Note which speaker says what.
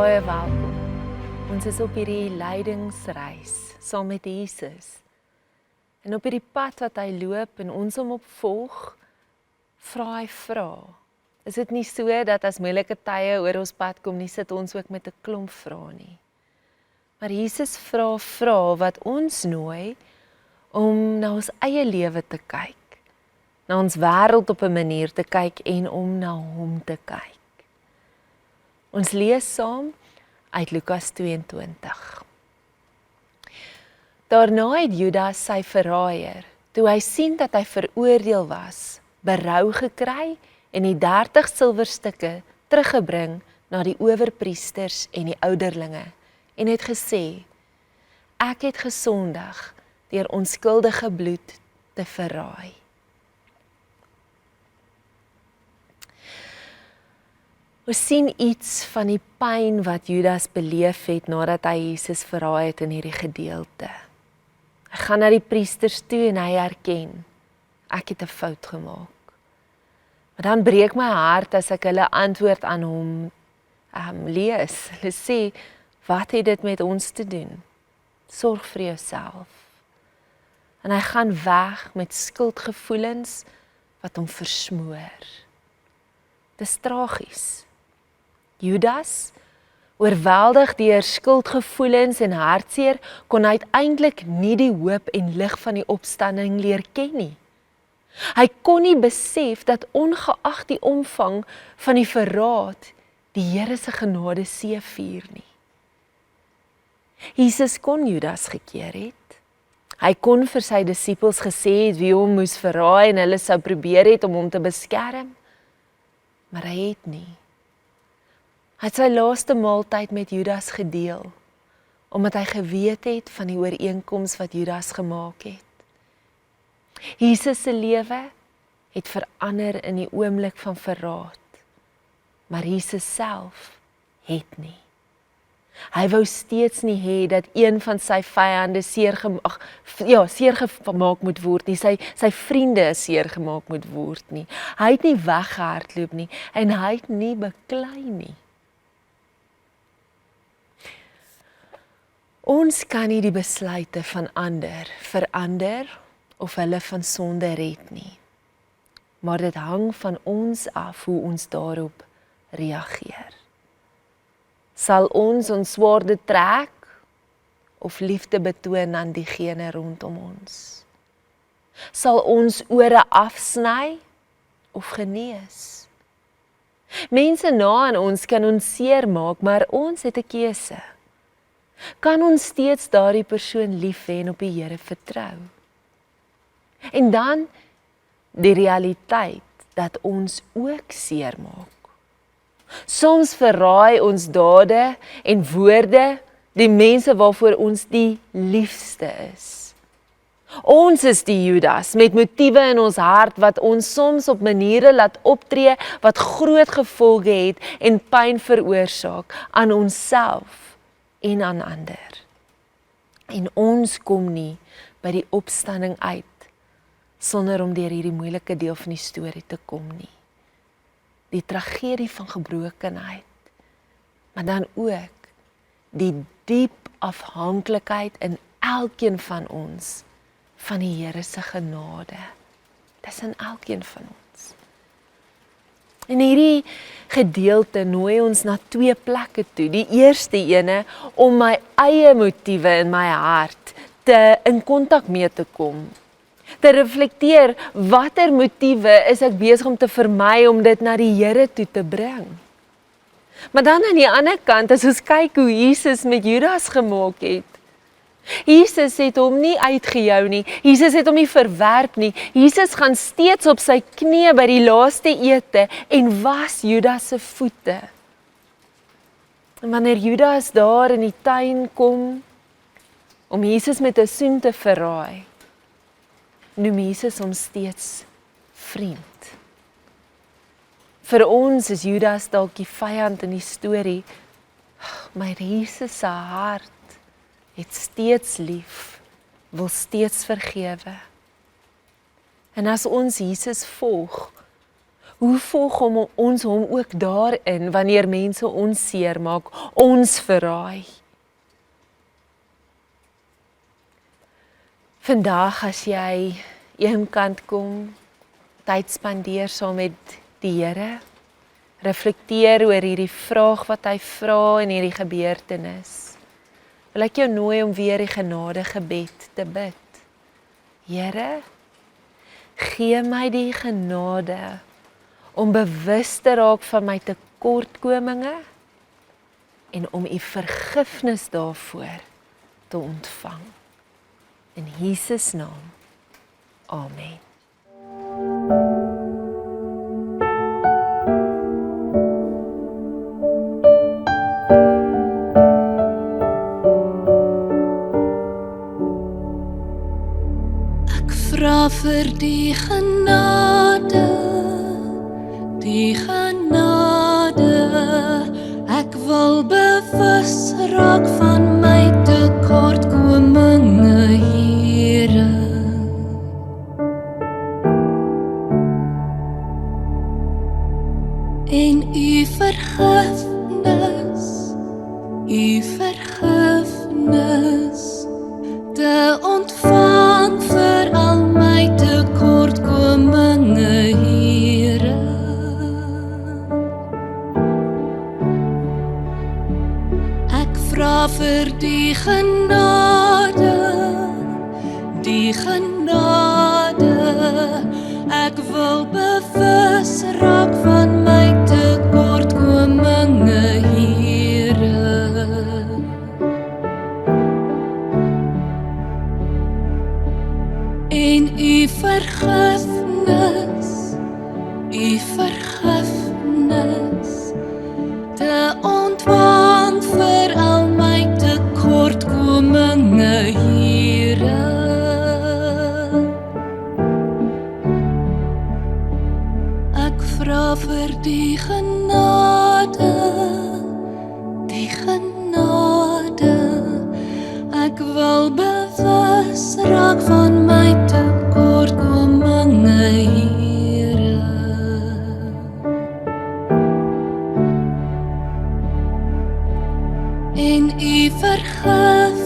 Speaker 1: Baie welkom. Ons is op hierdie lydingsreis saam met Jesus. En op hierdie pad wat hy loop en ons hom opvolg, vra hy vrae. Is dit nie so dat as moeilike tye oor ons pad kom, nie sit ons ook met 'n klomp vrae nie. Maar Jesus vra vrae wat ons nooi om na ons eie lewe te kyk, na ons wêreld op 'n manier te kyk en om na hom te kyk. Ons lees saam uit Lukas 22. Daarna het Judas sy verraaier, toe hy sien dat hy veroordeel was, berou gekry en die 30 silwerstukke teruggebring na die owerpriesters en die ouderlinge en het gesê, ek het gesondig deur onskuldige bloed te verraai. Ons sien iets van die pyn wat Judas beleef het nadat hy Jesus verraai het in hierdie gedeelte. Hy gaan na die priesters toe en hy erken, ek het 'n fout gemaak. Maar dan breek my hart as ek hulle antwoord aan hom lees. Hulle sê, wat het dit met ons te doen? Sorg vir jouself. En hy gaan weg met skuldgevoelens wat hom versmoor. Dis tragies. Judas, oorweldig deur skuldgevoelens en hartseer, kon uiteindelik nie die hoop en lig van die opstanding leer ken nie. Hy kon nie besef dat ongeag die omvang van die verraad, die Here se genade seëvier nie. Jesus kon Judas gekeer het. Hy kon vir sy disippels gesê het wie hom moes verraai en hulle sou probeer het om hom te beskerm, maar hy het nie. Hy het sy laaste maaltyd met Judas gedeel, omdat hy geweet het van die ooreenkoms wat Judas gemaak het. Jesus se lewe het verander in die oomblik van verraad, maar Jesus self het nie. Hy wou steeds nie hê dat een van sy vyande seergemaak moet word nie, sy vriende seergemaak moet word nie. Hy het nie weggehardloop nie en hy het nie beklei nie. Ons kan nie die besluite van ander verander of hulle van sonde red nie. Maar dit hang van ons af hoe ons daarop reageer. Sal ons swaarde trek of liefde betoon aan diegene rondom ons? Sal ons ore afsny of genees? Mense na aan ons kan ons seermaak, maar ons het 'n keuse. Kan ons steeds daardie persoon lief hê en op die Here vertrou? En dan die realiteit dat ons ook seermaak. Soms verraai ons dade en woorde die mense waarvoor ons die liefste is. Ons is die Judas met motiewe in ons hart wat ons soms op maniere laat optree wat groot gevolge het en pyn veroorsaak aan onsself en aan ander. En ons kom nie by die opstanding uit sonder om deur hierdie moeilike deel van die storie te kom nie. Die tragedie van gebrokenheid, maar dan ook die diep afhanklikheid in elkeen van ons van die Here se genade. Dis in elkeen van ons. En hierdie gedeelte nooi ons na 2 plekke toe. Die eerste ene om my eie motiewe in my hart in kontak mee te kom. Te reflekteer, watter motiewe is ek besig om te vermy om dit na die Here toe te bring. Maar dan aan die ander kant, as ons kyk hoe Jesus met Judas gemaak het. Jesus het hom nie uitgejou nie, Jesus het hom nie verwerp nie, Jesus gaan steeds op sy knieë by die laaste ete en was Judas se voete. En wanneer Judas daar in die tuin kom, om Jesus met 'n soen te verraai, noem Jesus hom steeds vriend. Vir ons is Judas dalk die vyand in die storie, maar Jesus se hart het steeds lief, wil steeds vergewe. En as ons Jesus volg, Hoe volg ons hom ook daarin wanneer mense ons seermaak, ons verraai? Vandag as jy eenkant kom, tyd spandeer saam met die Here, reflekteer oor hierdie vraag wat hy vra en hierdie gebeurtenis, wil ek jou nooi om weer die genadegebed te bid. Here, gee my die genade om bewus te raak van my tekortkominge en om u vergifnis daarvoor te ontvang. In Jesus naam. Amen.
Speaker 2: Ek vra vir die genade, ek wil bewus raak van my tekortkominge, Here. En u vergifnis te ontvang vir al my tekortkominge, Here. Ek vra vir die genade, ek wil bewus raak van my tekortkominge, Here. En u vergifnis te ontvang vir al my tekortkominge, Here. Ek vra vir die genade, ek wil bewus raak van my tekortkominge, Here. En u vergifnis